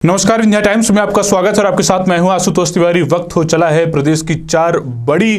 नमस्कार, India times में आपका स्वागत है और आपके साथ मैं हूं आशुतोष तिवारी। वक्त हो चला है प्रदेश की 4 बड़ी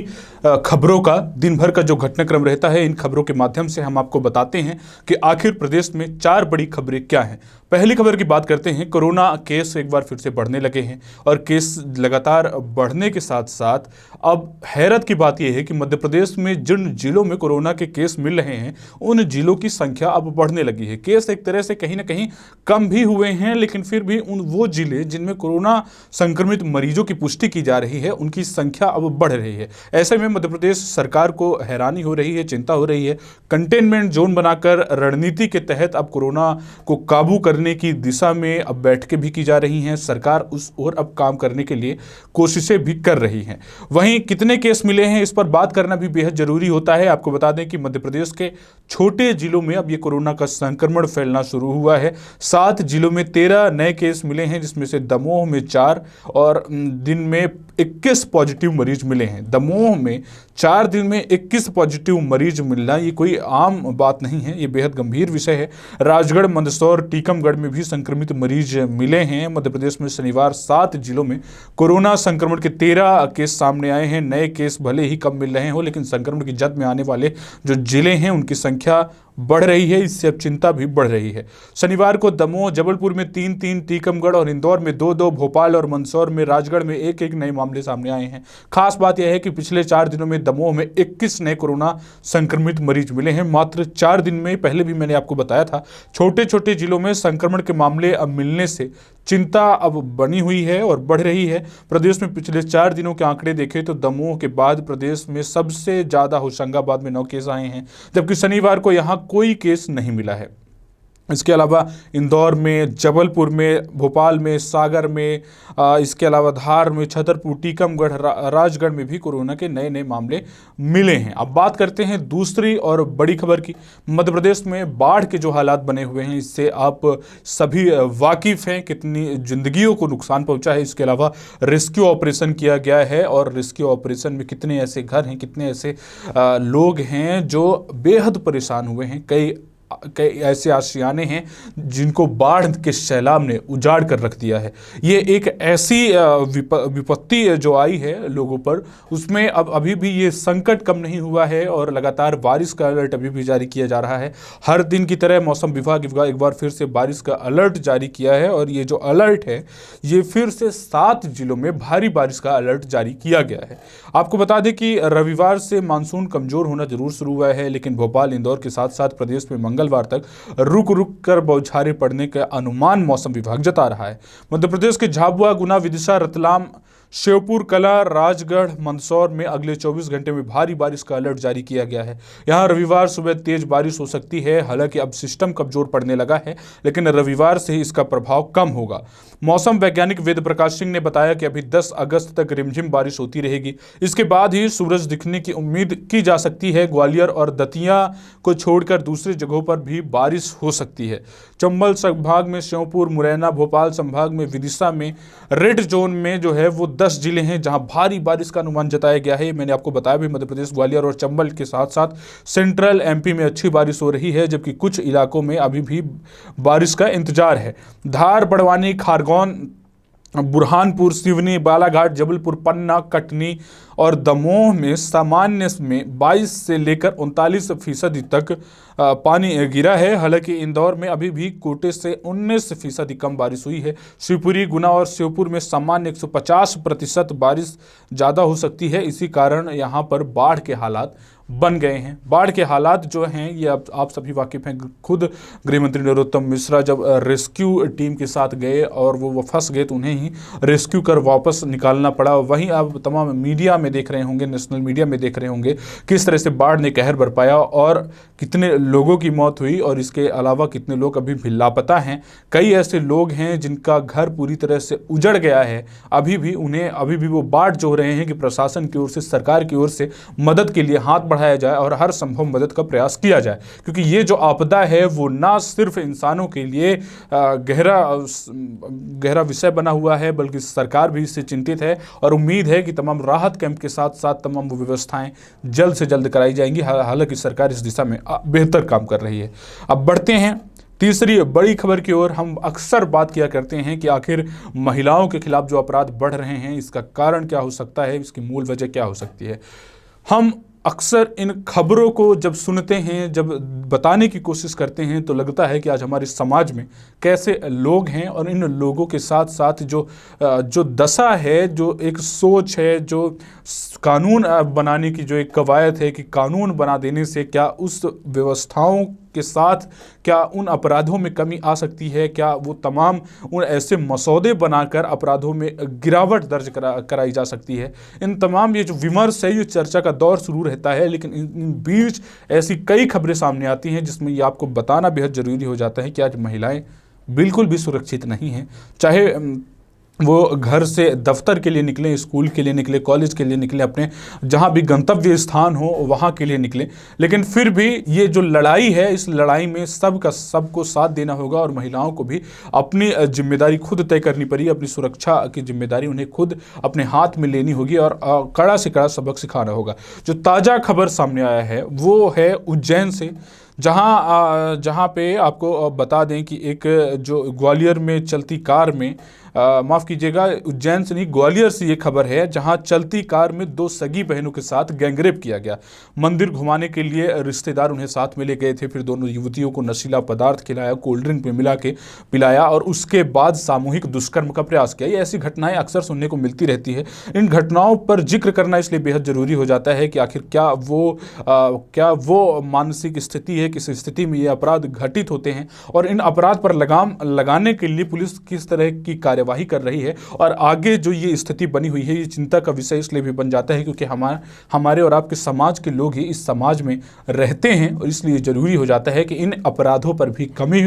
खबरों का। दिन भर का जो घटनाक्रम रहता है, इन खबरों के माध्यम से हम आपको बताते हैं कि आखिर प्रदेश में 4 बड़ी खबरें क्या हैं। पहली खबर की बात करते हैं। कोरोना केस एक बार फिर से बढ़ने लगे हैं और केस लगातार बढ़ने के साथ साथ अब हैरत की बात यह है कि मध्य प्रदेश में जिन जिलों में कोरोना के केस मिल रहे हैं, उन जिलों की संख्या अब बढ़ने लगी है। केस एक तरह से कहीं ना कहीं कम भी हुए हैं, लेकिन फिर भी वो जिले जिनमें कोरोना संक्रमित मरीजों की पुष्टि की जा रही है, उनकी संख्या अब बढ़ रही है। ऐसे में मध्य प्रदेश सरकार को हैरानी हो रही है, चिंता हो रही है। कंटेनमेंट जोन बनाकर रणनीति के तहत अब कोरोना को काबू करने की दिशा में अब बैठकें भी की जा रही हैं। सरकार उस ओर अब काम करने के लिए कोशिशें भी कर रही हैं। वहीं कितने केस मिले हैं, इस पर बात करना भी बेहद जरूरी होता है। आपको बता दें कि मध्य प्रदेश के छोटे जिलों में अब ये कोरोना का संक्रमण फैलना शुरू हुआ है। 7 जिलों में 13 नए केस मिले हैं, जिसमें से दमोह में 4 और दिन में 21 पॉजिटिव मरीज मिले हैं। दमोह में 4 दिन में 21 पॉजिटिव मरीज मिलना ये कोई आम बात नहीं है, ये बेहद गंभीर विषय है। राजगढ़, मंदसौर, टीकमगढ़ में भी संक्रमित मरीज मिले हैं। मध्य प्रदेश में शनिवार 7 जिलों में कोरोना संक्रमण के 13 केस सामने आए हैं। नए केस भले ही कम मिल रहे हो, लेकिन संक्रमण की जद में आने वाले जो जिले हैं उनकी संख्या बढ़ रही है। इससे अब चिंता भी बढ़ रही है। शनिवार को दमोह, जबलपुर में 3-3, टीकमगढ़ और इंदौर में 2-2, भोपाल और मंदसौर में, राजगढ़ में 1-1 नए मामले सामने आए हैं। खास बात यह है कि पिछले 4 दिनों में दमोह में 21 नए कोरोना संक्रमित मरीज मिले हैं, मात्र 4 दिन में। पहले भी मैंने आपको बताया था, छोटे छोटे जिलों में संक्रमण के मामले अब मिलने से चिंता अब बनी हुई है और बढ़ रही है। प्रदेश में पिछले 4 दिनों के आंकड़े देखें तो दमोह के बाद प्रदेश में सबसे ज्यादा होशंगाबाद में 9 केस आए हैं, जबकि शनिवार को यहां कोई केस नहीं मिला है। इसके अलावा इंदौर में, जबलपुर में, भोपाल में, सागर में, इसके अलावा धार में, छतरपुर, टीकमगढ़, राजगढ़ में भी कोरोना के नए नए मामले मिले हैं। अब बात करते हैं दूसरी और बड़ी खबर की। मध्य प्रदेश में बाढ़ के जो हालात बने हुए हैं, इससे आप सभी वाकिफ हैं कितनी जिंदगियों को नुकसान पहुंचा है। इसके अलावा रेस्क्यू ऑपरेशन किया गया है और रेस्क्यू ऑपरेशन में कितने ऐसे घर हैं, कितने ऐसे लोग हैं जो बेहद परेशान हुए हैं। कई ऐसे आशियाने हैं जिनको बाढ़ के सैलाब ने उजाड़ कर रख दिया है। ये एक ऐसी विपत्ति जो आई है लोगों पर, उसमें अब अभी भी ये संकट कम नहीं हुआ है और लगातार बारिश का अलर्ट अभी भी जारी किया जा रहा है। हर दिन की तरह मौसम विभाग एक बार फिर से बारिश का अलर्ट जारी किया है और ये जो अलर्ट है, ये फिर से 7 जिलों में भारी बारिश का अलर्ट जारी किया गया है। आपको बता दें कि रविवार से मानसून कमजोर होना जरूर शुरू हुआ है, लेकिन भोपाल, इंदौर के साथ साथ प्रदेश में मंगलवार तक रुक रुक कर बौछारें पड़ने का अनुमान मौसम विभाग जता रहा है। मध्य प्रदेश के झाबुआ, गुना, विदिशा, रतलाम, श्योपुर कला, राजगढ़, मंदसौर में अगले 24 घंटे में भारी बारिश का अलर्ट जारी किया गया है। यहां रविवार सुबह तेज बारिश हो सकती है। हालांकि अब सिस्टम कमजोर पड़ने लगा है, लेकिन रविवार से ही इसका प्रभाव कम होगा। मौसम वैज्ञानिक वेद प्रकाश सिंह ने बताया कि अभी 10 अगस्त तक रिमझिम बारिश होती रहेगी। इसके बाद ही सूरज दिखने की उम्मीद की जा सकती है। ग्वालियर और दतिया को छोड़कर दूसरी जगहों पर भी बारिश हो सकती है। चंबल संभाग में श्योपुर, मुरैना, भोपाल संभाग में विदिशा में रेड जोन में जो है वो 10 जिले हैं जहां भारी बारिश का अनुमान जताया गया है। मैंने आपको बताया भी, मध्य प्रदेश, ग्वालियर और चंबल के साथ साथ सेंट्रल एमपी में अच्छी बारिश हो रही है, जबकि कुछ इलाकों में अभी भी बारिश का इंतजार है। धार, बड़वानी, खारगौन, बुरहानपुर, सिवनी, बालाघाट, जबलपुर, पन्ना, कटनी और दमोह में सामान्य में 22 से लेकर 39% तक पानी गिरा है। हालांकि इंदौर में अभी भी कोटे से 19% कम बारिश हुई है। शिवपुरी, गुना और श्योपुर में सामान्य 150% बारिश ज़्यादा हो सकती है। इसी कारण यहाँ पर बाढ़ के हालात बन गए हैं। बाढ़ के हालात जो हैं ये अब आप सभी वाकिफ हैं। खुद गृह मंत्री नरोत्तम मिश्रा जब रेस्क्यू टीम के साथ गए और वो फंस गए तो उन्हें ही रेस्क्यू कर वापस निकालना पड़ा। वहीं आप तमाम मीडिया में देख रहे होंगे, नेशनल मीडिया में देख रहे होंगे किस तरह से बाढ़ ने कहर बरपाया और कितने लोगों की मौत हुई और इसके अलावा कितने लोग अभी भी लापता हैं। कई ऐसे लोग हैं जिनका घर पूरी तरह से उजड़ गया है। अभी भी वो बाट जो रहे हैं कि प्रशासन की ओर से, सरकार की ओर से मदद के लिए हाथ बढ़ाया जाए और हर संभव मदद का प्रयास किया जाए, क्योंकि ये जो आपदा है वो ना सिर्फ इंसानों के लिए गहरा विषय बना हुआ है, बल्कि सरकार भी इससे चिंतित है और उम्मीद है कि तमाम राहत कैंप के साथ साथ तमाम व्यवस्थाएं जल्द से जल्द कराई जाएंगी। हालांकि सरकार इस दिशा में बेहतर काम कर रही है। अब बढ़ते हैं तीसरी बड़ी खबर की ओर हम अक्सर बात किया करते हैं कि आखिर महिलाओं के खिलाफ जो अपराध बढ़ रहे हैं, इसका कारण क्या हो सकता है, इसकी मूल वजह क्या हो सकती है। हम अक्सर इन खबरों को जब सुनते हैं, जब बताने की कोशिश करते हैं, तो लगता है कि आज हमारे समाज में कैसे लोग हैं और इन लोगों के साथ साथ जो दशा है, जो एक सोच है, जो कानून बनाने की जो एक कवायद है कि कानून बना देने से क्या उस व्यवस्थाओं के साथ क्या उन अपराधों में कमी आ सकती है, क्या वो तमाम उन ऐसे मसौदे बनाकर अपराधों में गिरावट दर्ज कराई जा सकती है। इन तमाम ये जो विमर्श है, ये चर्चा का दौर शुरू रहता है, लेकिन इन बीच ऐसी कई खबरें सामने आती हैं जिसमें ये आपको बताना बेहद ज़रूरी हो जाता है कि आज महिलाएं बिल्कुल भी सुरक्षित नहीं हैं। चाहे वो घर से दफ्तर के लिए निकलें, स्कूल के लिए निकले, कॉलेज के लिए निकले, अपने जहाँ भी गंतव्य स्थान हो वहाँ के लिए निकले, लेकिन फिर भी ये जो लड़ाई है, इस लड़ाई में सबको साथ देना होगा और महिलाओं को भी अपनी जिम्मेदारी खुद तय करनी पड़ी। अपनी सुरक्षा की जिम्मेदारी उन्हें खुद अपने हाथ में लेनी होगी और कड़ा से कड़ा सबक सिखाना होगा। जो ताज़ा खबर सामने आया है वो है उज्जैन से, जहाँ पे आपको बता दें कि एक जो ग्वालियर में चलती कार में, माफ़ कीजिएगा, उज्जैन से नहीं ग्वालियर से ये खबर है, जहां चलती कार में 2 सगी बहनों के साथ गैंगरेप किया गया। मंदिर घुमाने के लिए रिश्तेदार उन्हें साथ में ले गए थे, फिर दोनों युवतियों को नशीला पदार्थ खिलाया, कोल्ड ड्रिंक में मिला के पिलाया और उसके बाद सामूहिक दुष्कर्म का प्रयास किया। ये ऐसी घटनाएं अक्सर सुनने को मिलती रहती है। इन घटनाओं पर जिक्र करना इसलिए बेहद ज़रूरी हो जाता है कि आखिर क्या वो मानसिक स्थिति है, किस स्थिति में ये अपराध घटित होते हैं और इन अपराध पर लगाम लगाने के लिए पुलिस किस तरह की कार्यवाही कर रही है। और आगे जो ये स्थिति बनी हुई है, ये चिंता का विषय इसलिए भी बन जाता है क्योंकि हमारे और आपके समाज के लोग ही इस समाज में रहते हैं और इसलिए ज़रूरी हो जाता है कि इन अपराधों पर भी कमी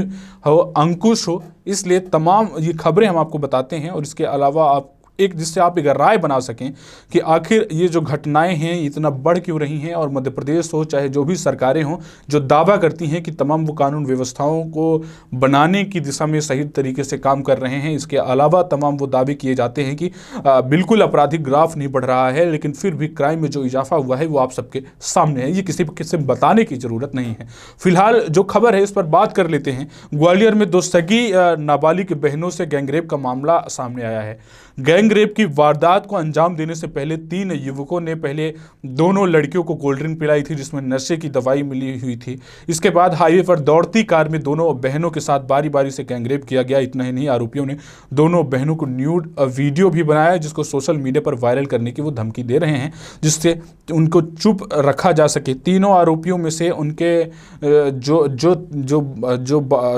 हो, अंकुश हो। इसलिए तमाम ये खबरें हम आपको बताते हैं और इसके अलावा आप जिससे आप एक राय बना सकें कि आखिर ये जो घटनाएं हैं इतना बढ़ क्यों रही हैं। और मध्य प्रदेश हो, चाहे जो भी सरकारें हों, जो दावा करती हैं कि तमाम वो कानून व्यवस्थाओं को बनाने की दिशा में सही तरीके से काम कर रहे हैं, इसके अलावा तमाम वो दावे किए जाते हैं कि बिल्कुल आपराधिक ग्राफ नहीं बढ़ रहा है, लेकिन फिर भी क्राइम में जो इजाफा हुआ है वो आप सबके सामने है। ये किसी बताने की ज़रूरत नहीं है। फिलहाल जो खबर है इस पर बात कर लेते हैं। ग्वालियर में 2 सगी नाबालिग बहनों से गैंगरेप का मामला सामने आया है। गैंगरेप की वारदात को अंजाम देने से पहले 3 युवकों ने पहले दोनों लड़कियों को कोल्ड ड्रिंक पिलाई थी जिसमें नशे की दवाई मिली हुई थी। इसके बाद हाईवे पर दौड़ती कार में दोनों बहनों के साथ बारी बारी से गैंगरेप किया गया। इतना ही नहीं, आरोपियों ने दोनों बहनों को न्यूड वीडियो भी बनाया जिसको सोशल मीडिया पर वायरल करने की वो धमकी दे रहे हैं जिससे उनको चुप रखा जा सके। तीनों आरोपियों में से उनके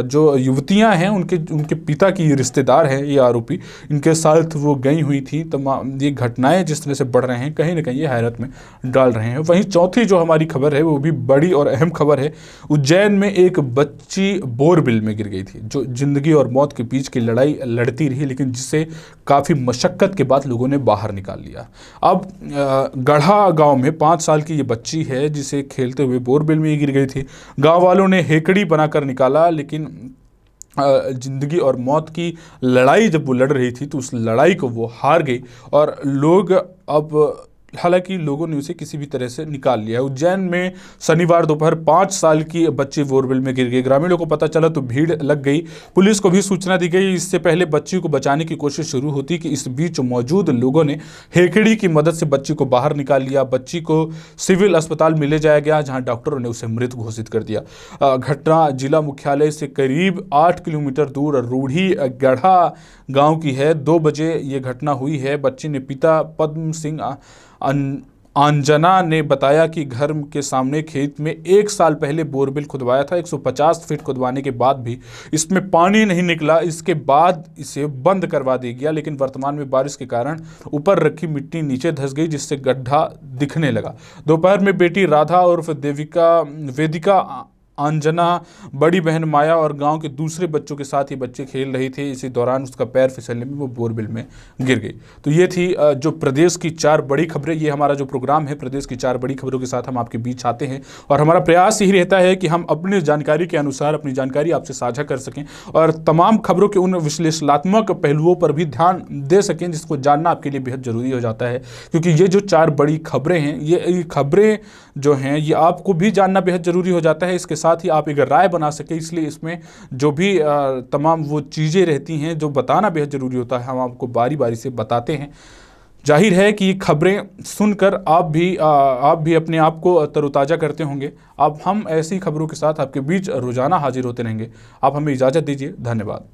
जो युवतियां हैं उनके पिता की रिश्तेदार हैं ये आरोपी, इनके साथ वो गई हुई थी। तमाम ये घटनाएं जिस तरह से बढ़ रहे हैं कहीं ना कहीं ये हैरत में डाल रहे हैं। वहीं चौथी जो हमारी खबर है वो भी बड़ी और अहम खबर है। उज्जैन में एक बच्ची बोरबिल में गिर गई थी जो जिंदगी और मौत के बीच की लड़ाई लड़ती रही, लेकिन जिसे काफ़ी मशक्क़त के बाद लोगों ने बाहर निकाल लिया। अब गढ़ा गांव में 5 साल की ये बच्ची है जिसे खेलते हुए बोरबिल में गिर गई थी। गाँव वालों ने हेकड़ी बनाकर निकाला, लेकिन जिंदगी और मौत की लड़ाई जब वो लड़ रही थी तो उस लड़ाई को वो हार गई और लोग अब हालांकि लोगों ने उसे किसी भी तरह से निकाल लिया। उज्जैन में शनिवार दोपहर 5 साल की बच्ची बोरवेल में गिर गई। ग्रामीणों को पता चला तो भीड़ लग गई। पुलिस को भी सूचना दी गई। इससे पहले बच्ची को बचाने की कोशिश शुरू होती कि इस बीच मौजूद लोगों ने हेकड़ी की मदद से बच्ची को बाहर निकाल लिया। बच्ची को सिविल अस्पताल में ले जाया गया जहाँ डॉक्टरों ने उसे मृत घोषित कर दिया। घटना जिला मुख्यालय से करीब 8 किलोमीटर दूर रूढ़ी गढ़ा गाँव की है। 2 बजे ये घटना हुई है। बच्ची ने पिता पद्म सिंह अंजना ने बताया कि घर के सामने खेत में 1 साल पहले बोरवेल खुदवाया था। 150 फीट खुदवाने के बाद भी इसमें पानी नहीं निकला। इसके बाद इसे बंद करवा दिया गया, लेकिन वर्तमान में बारिश के कारण ऊपर रखी मिट्टी नीचे धंस गई जिससे गड्ढा दिखने लगा। दोपहर में बेटी राधा उर्फ वेदिका अंजना, बड़ी बहन माया और गांव के दूसरे बच्चों के साथ ये बच्चे खेल रही थी। इसी दौरान उसका पैर फिसलने में वो बोरवेल में गिर गई। तो ये थी जो प्रदेश की 4 बड़ी खबरें। ये हमारा जो प्रोग्राम है प्रदेश की 4 बड़ी खबरों के साथ हम आपके बीच आते हैं और हमारा प्रयास यही रहता है कि हम अपनी जानकारी के अनुसार अपनी जानकारी आपसे साझा कर सकें और तमाम खबरों के उन विश्लेषणात्मक पहलुओं पर भी ध्यान दे सकें जिसको जानना आपके लिए बेहद ज़रूरी हो जाता है। क्योंकि ये जो 4 बड़ी खबरें हैं ये खबरें जो हैं ये आपको भी जानना बेहद ज़रूरी हो जाता है। इसके साथ ही आप एक राय बना सके, इसलिए इसमें जो भी तमाम वो चीज़ें रहती हैं जो बताना बेहद ज़रूरी होता है, हम आपको बारी बारी से बताते हैं। जाहिर है कि खबरें सुनकर आप भी अपने आप को तरोताज़ा करते होंगे। अब हम ऐसी खबरों के साथ आपके बीच रोज़ाना हाजिर होते रहेंगे। आप हमें इजाज़त दीजिए। धन्यवाद।